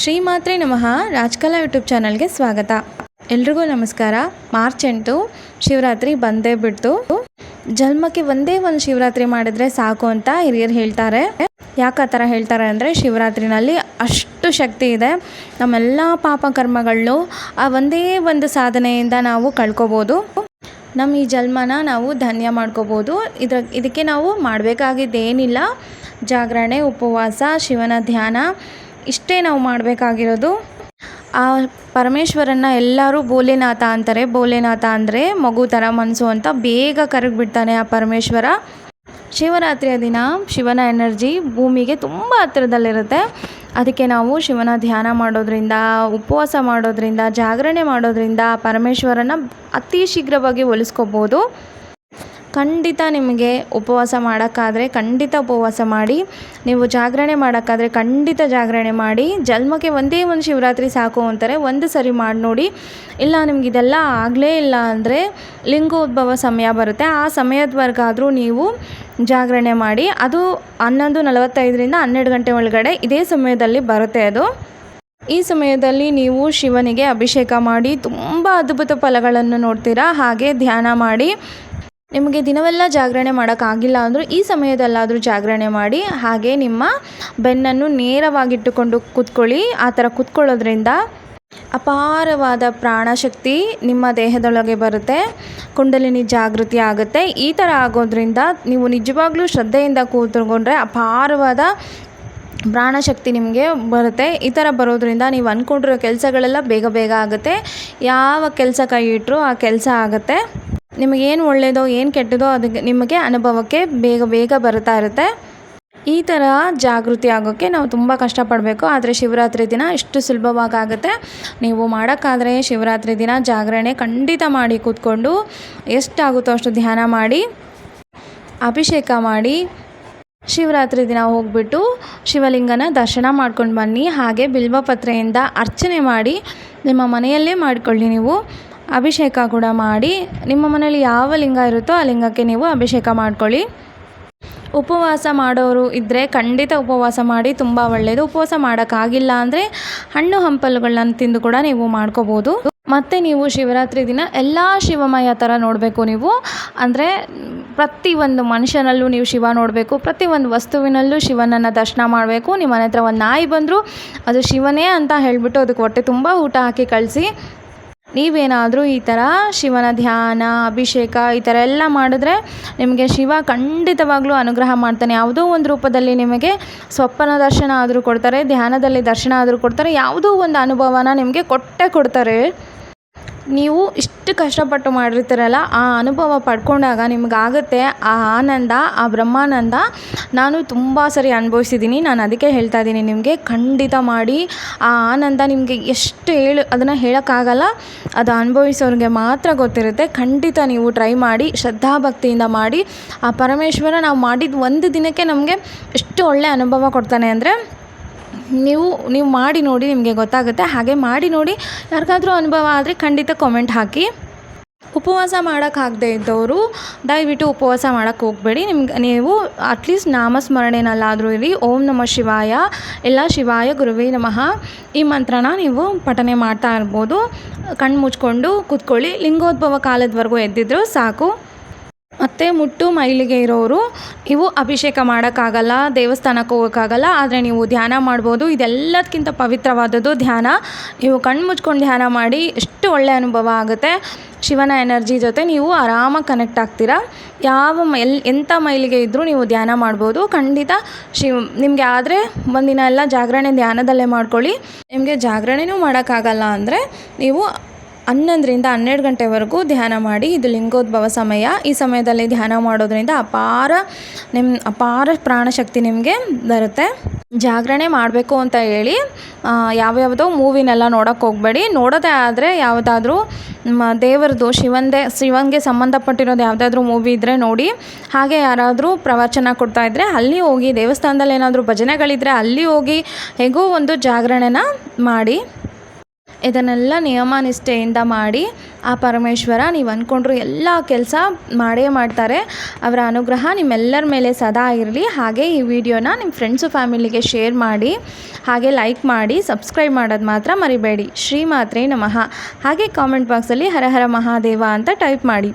ಶ್ರೀಮಾತ್ರೆ ನಮಃ. ರಾಜ್ಕಲಾ ಯೂಟ್ಯೂಬ್ ಚಾನಲ್ಗೆ ಸ್ವಾಗತ. ಎಲ್ರಿಗೂ ನಮಸ್ಕಾರ. ಮಾರ್ಚ್ 8 ಶಿವರಾತ್ರಿ ಬಂದೇ ಬಿಡ್ತು. ಜನ್ಮಕ್ಕೆ ಒಂದೇ ಒಂದು ಶಿವರಾತ್ರಿ ಮಾಡಿದರೆ ಸಾಕು ಅಂತ ಹಿರಿಯರು ಹೇಳ್ತಾರೆ. ಯಾಕೆ ಆ ಥರ ಹೇಳ್ತಾರೆ ಅಂದರೆ, ಶಿವರಾತ್ರಿನಲ್ಲಿ ಅಷ್ಟು ಶಕ್ತಿ ಇದೆ. ನಮ್ಮೆಲ್ಲ ಪಾಪ ಕರ್ಮಗಳನ್ನು ಆ ಒಂದೇ ಒಂದು ಸಾಧನೆಯಿಂದ ನಾವು ಕಳ್ಕೊಬೋದು. ನಮ್ಮ ಈ ಜನ್ಮನ ನಾವು ಧನ್ಯ ಮಾಡ್ಕೋಬೋದು. ಇದಕ್ಕೆ ನಾವು ಮಾಡಬೇಕಾಗಿದ್ದೇನಿಲ್ಲ. ಜಾಗರಣೆ, ಉಪವಾಸ, ಶಿವನ ಧ್ಯಾನ ಇಷ್ಟೇ ನಾವು ಮಾಡಬೇಕಾಗಿರೋದು. ಆ ಪರಮೇಶ್ವರನ್ನ ಎಲ್ಲರೂ ಭೋಲೆನಾಥ ಅಂತಾರೆ. ಭೋಲೆನಾಥ ಅಂದರೆ ಮಗು ಥರ ಮನಸ್ಸು ಅಂತ. ಬೇಗ ಕರಗಿಬಿಡ್ತಾನೆ ಆ ಪರಮೇಶ್ವರ. ಶಿವರಾತ್ರಿಯ ದಿನ ಶಿವನ ಎನರ್ಜಿ ಭೂಮಿಗೆ ತುಂಬ ಹತ್ತಿರದಲ್ಲಿರುತ್ತೆ. ಅದಕ್ಕೆ ನಾವು ಶಿವನ ಧ್ಯಾನ ಮಾಡೋದ್ರಿಂದ, ಉಪವಾಸ ಮಾಡೋದ್ರಿಂದ, ಜಾಗರಣೆ ಮಾಡೋದ್ರಿಂದ ಪರಮೇಶ್ವರನ ಅತಿ ಶೀಘ್ರವಾಗಿ ಒಲಿಸ್ಕೋಬೋದು. ಖಂಡಿತ ನಿಮಗೆ ಉಪವಾಸ ಮಾಡೋಕ್ಕಾದರೆ ಖಂಡಿತ ಉಪವಾಸ ಮಾಡಿ. ನೀವು ಜಾಗರಣೆ ಮಾಡೋಕ್ಕಾದರೆ ಖಂಡಿತ ಜಾಗರಣೆ ಮಾಡಿ. ಜನ್ಮಕ್ಕೆ ಒಂದೇ ಒಂದು ಶಿವರಾತ್ರಿ ಸಾಕು ಅಂತಾರೆ. ಒಂದು ಸರಿ ಮಾಡಿ ನೋಡಿ. ಇಲ್ಲ ನಿಮ್ಗೆ ಇದೆಲ್ಲ ಆಗಲೇ ಇಲ್ಲ ಅಂದರೆ ಲಿಂಗೋದ್ಭವ ಸಮಯ ಬರುತ್ತೆ. ಆ ಸಮಯದವರೆಗಾದರೂ ನೀವು ಜಾಗರಣೆ ಮಾಡಿ. ಅದು 11:45ರಿಂದ 12 ಗಂಟೆ ಒಳಗಡೆ ಇದೇ ಸಮಯದಲ್ಲಿ ಬರುತ್ತೆ ಅದು. ಈ ಸಮಯದಲ್ಲಿ ನೀವು ಶಿವನಿಗೆ ಅಭಿಷೇಕ ಮಾಡಿ ತುಂಬ ಅದ್ಭುತ ಫಲಗಳನ್ನು ನೋಡ್ತೀರಾ. ಹಾಗೆ ಧ್ಯಾನ ಮಾಡಿ. ನಿಮಗೆ ದಿನವೆಲ್ಲ ಜಾಗರಣೆ ಮಾಡೋಕ್ಕಾಗಿಲ್ಲ ಅಂದರೂ ಈ ಸಮಯದಲ್ಲಾದರೂ ಜಾಗರಣೆ ಮಾಡಿ. ಹಾಗೆ ನಿಮ್ಮ ಬೆನ್ನನ್ನು ನೇರವಾಗಿಟ್ಟುಕೊಂಡು ಕೂತ್ಕೊಳ್ಳಿ. ಆ ಥರ ಕೂತ್ಕೊಳ್ಳೋದ್ರಿಂದ ಅಪಾರವಾದ ಪ್ರಾಣಶಕ್ತಿ ನಿಮ್ಮ ದೇಹದೊಳಗೆ ಬರುತ್ತೆ. ಕುಂಡಲಿನಿ ಜಾಗೃತಿ ಆಗುತ್ತೆ. ಈ ಥರ ಆಗೋದ್ರಿಂದ ನೀವು ನಿಜವಾಗ್ಲೂ ಶ್ರದ್ಧೆಯಿಂದ ಕೂತ್ಕೊಂಡ್ರೆ ಅಪಾರವಾದ ಪ್ರಾಣಶಕ್ತಿ ನಿಮಗೆ ಬರುತ್ತೆ. ಈ ಥರ ಬರೋದ್ರಿಂದ ನೀವು ಅಂದ್ಕೊಂಡಿರೋ ಕೆಲಸಗಳೆಲ್ಲ ಬೇಗ ಬೇಗ ಆಗುತ್ತೆ. ಯಾವ ಕೆಲಸ ಕೈ ಇಟ್ಟರೂ ಆ ಕೆಲಸ ಆಗುತ್ತೆ. ನಿಮಗೇನು ಒಳ್ಳೆಯದೋ ಏನು ಕೆಟ್ಟದೋ ಅದಕ್ಕೆ ನಿಮಗೆ ಅನುಭವಕ್ಕೆ ಬೇಗ ಬೇಗ ಬರ್ತಾ ಇರುತ್ತೆ. ಈ ಥರ ಜಾಗೃತಿ ಆಗೋಕ್ಕೆ ನಾವು ತುಂಬ ಕಷ್ಟಪಡಬೇಕು. ಆದರೆ ಶಿವರಾತ್ರಿ ದಿನ ಇಷ್ಟು ಸುಲಭವಾಗುತ್ತೆ. ನೀವು ಮಾಡೋಕ್ಕಾದರೆ ಶಿವರಾತ್ರಿ ದಿನ ಜಾಗರಣೆ ಖಂಡಿತ ಮಾಡಿ. ಕೂತ್ಕೊಂಡು ಎಷ್ಟಾಗುತ್ತೋ ಅಷ್ಟು ಧ್ಯಾನ ಮಾಡಿ, ಅಭಿಷೇಕ ಮಾಡಿ. ಶಿವರಾತ್ರಿ ದಿನ ಹೋಗ್ಬಿಟ್ಟು ಶಿವಲಿಂಗನ ದರ್ಶನ ಮಾಡ್ಕೊಂಡು ಬನ್ನಿ. ಹಾಗೆ ಬಿಲ್ವಪತ್ರೆಯಿಂದ ಅರ್ಚನೆ ಮಾಡಿ ನಿಮ್ಮ ಮನೆಯಲ್ಲೇ ಮಾಡಿಕೊಳ್ಳಿ. ನೀವು ಅಭಿಷೇಕ ಕೂಡ ಮಾಡಿ. ನಿಮ್ಮ ಮನೇಲಿ ಯಾವ ಲಿಂಗ ಇರುತ್ತೋ ಆ ಲಿಂಗಕ್ಕೆ ನೀವು ಅಭಿಷೇಕ ಮಾಡ್ಕೊಳ್ಳಿ. ಉಪವಾಸ ಮಾಡೋರು ಇದ್ದರೆ ಖಂಡಿತ ಉಪವಾಸ ಮಾಡಿ, ತುಂಬ ಒಳ್ಳೆಯದು. ಉಪವಾಸ ಮಾಡೋಕ್ಕಾಗಿಲ್ಲ ಅಂದರೆ ಹಣ್ಣು ಹಂಪಲುಗಳನ್ನ ತಿಂದು ಕೂಡ ನೀವು ಮಾಡ್ಕೋಬೋದು. ಮತ್ತು ನೀವು ಶಿವರಾತ್ರಿ ದಿನ ಎಲ್ಲ ಶಿವಮಯ ಥರ ನೋಡಬೇಕು. ನೀವು ಅಂದರೆ ಪ್ರತಿಯೊಂದು ಮನುಷ್ಯನಲ್ಲೂ ನೀವು ಶಿವ ನೋಡಬೇಕು. ಪ್ರತಿಯೊಂದು ವಸ್ತುವಿನಲ್ಲೂ ಶಿವನನ್ನು ದರ್ಶನ ಮಾಡಬೇಕು. ನಿಮ್ಮ ಮನೆ ಹತ್ರ ಒಂದು ನಾಯಿ ಬಂದರೂ ಅದು ಶಿವನೇ ಅಂತ ಹೇಳಿಬಿಟ್ಟು ಅದಕ್ಕೆ ಹೊಟ್ಟೆ ತುಂಬ ಊಟ ಹಾಕಿ ಕಳಿಸಿ. ನೀವೇನಾದರೂ ಈ ಥರ ಶಿವನ ಧ್ಯಾನ, ಅಭಿಷೇಕ ಈ ಥರ ಎಲ್ಲ ಮಾಡಿದ್ರೆ ನಿಮಗೆ ಶಿವ ಖಂಡಿತವಾಗ್ಲೂ ಅನುಗ್ರಹ ಮಾಡ್ತಾನೆ. ಯಾವುದೋ ಒಂದು ರೂಪದಲ್ಲಿ ನಿಮಗೆ ಸ್ವಪ್ನ ದರ್ಶನ ಆದರೂ ಕೊಡ್ತಾರೆ, ಧ್ಯಾನದಲ್ಲಿ ದರ್ಶನ ಆದರೂ ಕೊಡ್ತಾರೆ. ಯಾವುದೋ ಒಂದು ಅನುಭವನ ನಿಮಗೆ ಕೊಡ್ತಾರೆ. ನೀವು ಇಷ್ಟು ಕಷ್ಟಪಟ್ಟು ಮಾಡಿರ್ತೀರಲ್ಲ, ಆ ಅನುಭವ ಪಡ್ಕೊಂಡಾಗ ನಿಮಗಾಗುತ್ತೆ ಆ ಆನಂದ, ಆ ಬ್ರಹ್ಮಾನಂದ. ನಾನು ತುಂಬ ಸರಿ ಅನುಭವಿಸಿದ್ದೀನಿ. ನಾನು ಅದಕ್ಕೆ ಹೇಳ್ತಾ ಇದ್ದೀನಿ ನಿಮಗೆ, ಖಂಡಿತ ಮಾಡಿ. ಆ ಆನಂದ ನಿಮಗೆ ಎಷ್ಟು ಅದನ್ನು ಹೇಳೋಕ್ಕಾಗಲ್ಲ. ಅದು ಅನುಭವಿಸೋರಿಗೆ ಮಾತ್ರ ಗೊತ್ತಿರುತ್ತೆ. ಖಂಡಿತ ನೀವು ಟ್ರೈ ಮಾಡಿ, ಶ್ರದ್ಧಾಭಕ್ತಿಯಿಂದ ಮಾಡಿ. ಆ ಪರಮೇಶ್ವರ ನಾವು ಮಾಡಿದ ಒಂದು ದಿನಕ್ಕೆ ನಮಗೆ ಎಷ್ಟು ಒಳ್ಳೆಯ ಅನುಭವ ಕೊಡ್ತಾನೆ ಅಂದರೆ ನೀವು ಮಾಡಿ ನೋಡಿ, ನಿಮಗೆ ಗೊತ್ತಾಗುತ್ತೆ. ಹಾಗೆ ಮಾಡಿ ನೋಡಿ. ಯಾರಿಗಾದ್ರೂ ಅನುಭವ ಆದರೆ ಖಂಡಿತ ಕಾಮೆಂಟ್ ಹಾಕಿ. ಉಪವಾಸ ಮಾಡೋಕ್ಕಾಗದೇ ಇದ್ದವರು ದಯವಿಟ್ಟು ಉಪವಾಸ ಮಾಡೋಕ್ಕೆ ಹೋಗಬೇಡಿ. ನೀವು ಅಟ್ಲೀಸ್ಟ್ ನಾಮಸ್ಮರಣೆನಲ್ಲಾದರೂ ಇರಿ. ಓಂ ನಮಃ ಶಿವಾಯ, ಎಲ್ಲ ಶಿವಾಯ ಗುರುವೇ ನಮಃ ಈ ಮಂತ್ರನ ನೀವು ಪಠನೆ ಮಾಡ್ತಾ ಇರ್ಬೋದು. ಕಣ್ಣು ಮುಚ್ಕೊಂಡು ಕೂತ್ಕೊಳ್ಳಿ. ಲಿಂಗೋದ್ಭವ ಕಾಲದವರೆಗೂ ಎದ್ದಿದ್ರು ಸಾಕು. ಮತ್ತು ಮುಟ್ಟು ಮೈಲಿಗೆ ಇರೋರು ನೀವು ಅಭಿಷೇಕ ಮಾಡೋಕ್ಕಾಗಲ್ಲ, ದೇವಸ್ಥಾನಕ್ಕೆ ಹೋಗೋಕ್ಕಾಗಲ್ಲ, ಆದರೆ ನೀವು ಧ್ಯಾನ ಮಾಡ್ಬೋದು. ಇದೆಲ್ಲದಕ್ಕಿಂತ ಪವಿತ್ರವಾದದ್ದು ಧ್ಯಾನ. ನೀವು ಕಣ್ಣು ಮುಚ್ಕೊಂಡು ಧ್ಯಾನ ಮಾಡಿ. ಎಷ್ಟು ಒಳ್ಳೆಯ ಅನುಭವ ಆಗುತ್ತೆ. ಶಿವನ ಎನರ್ಜಿ ಜೊತೆ ನೀವು ಆರಾಮಾಗಿ ಕನೆಕ್ಟ್ ಆಗ್ತೀರಾ. ಎಂಥ ಮೈಲಿಗೆ ಇದ್ದರೂ ನೀವು ಧ್ಯಾನ ಮಾಡ್ಬೋದು. ಖಂಡಿತ ನಿಮಗೆ ಆದರೆ ಒಂದಿನ ಎಲ್ಲ ಜಾಗರಣೆ ಧ್ಯಾನದಲ್ಲೇ ಮಾಡ್ಕೊಳ್ಳಿ. ನಿಮಗೆ ಜಾಗರಣೆನೂ ಮಾಡೋಕ್ಕಾಗಲ್ಲ ಅಂದರೆ ನೀವು 11ರಿಂದ 12 ಗಂಟೆವರೆಗೂ ಧ್ಯಾನ ಮಾಡಿ. ಇದು ಲಿಂಗೋದ್ಭವ ಸಮಯ. ಈ ಸಮಯದಲ್ಲಿ ಧ್ಯಾನ ಮಾಡೋದ್ರಿಂದ ಅಪಾರ ಪ್ರಾಣಶಕ್ತಿ ನಿಮಗೆ ಬರುತ್ತೆ. ಜಾಗರಣೆ ಮಾಡಬೇಕು ಅಂತ ಹೇಳಿ ಯಾವ್ಯಾವುದೋ ಮೂವಿನೆಲ್ಲ ನೋಡೋಕ್ಕೆ ಹೋಗಬೇಡಿ. ನೋಡೋದೇ ಆದರೆ ಯಾವುದಾದ್ರೂ ದೇವರದು ಶಿವನಿಗೆ ಸಂಬಂಧಪಟ್ಟಿರೋದು ಯಾವುದಾದ್ರೂ ಮೂವಿ ಇದ್ದರೆ ನೋಡಿ. ಹಾಗೆ ಯಾರಾದರೂ ಪ್ರವಚನ ಕೊಡ್ತಾಯಿದ್ರೆ ಅಲ್ಲಿ ಹೋಗಿ, ದೇವಸ್ಥಾನದಲ್ಲಿ ಏನಾದರೂ ಭಜನೆಗಳಿದ್ದರೆ ಅಲ್ಲಿ ಹೋಗಿ, ಹೇಗೋ ಒಂದು ಜಾಗರಣೆನ ಮಾಡಿ. ಇದನ್ನೆಲ್ಲ ನಿಯಮ ನಿಷ್ಠೆಯಿಂದ ಮಾಡಿ ಆ ಪರಮೇಶ್ವರ ನೀವು ಅಂದ್ಕೊಂಡ್ರು ಎಲ್ಲ ಕೆಲಸ ಮಾಡೇ ಮಾಡ್ತಾರೆ. ಅವರ ಅನುಗ್ರಹ ನಿಮ್ಮೆಲ್ಲರ ಮೇಲೆ ಸದಾ ಇರಲಿ. ಹಾಗೆ ಈ ವಿಡಿಯೋನ ನಿಮ್ಮ ಫ್ರೆಂಡ್ಸು ಫ್ಯಾಮಿಲಿಗೆ ಶೇರ್ ಮಾಡಿ, ಹಾಗೆ ಲೈಕ್ ಮಾಡಿ, ಸಬ್ಸ್ಕ್ರೈಬ್ ಮಾಡೋದು ಮಾತ್ರ ಮರಿಬೇಡಿ. ಶ್ರೀಮಾತ್ರೇ ನಮಃ. ಹಾಗೆ ಕಾಮೆಂಟ್ ಬಾಕ್ಸಲ್ಲಿ ಹರ ಹರ ಮಹಾದೇವ ಅಂತ ಟೈಪ್ ಮಾಡಿ.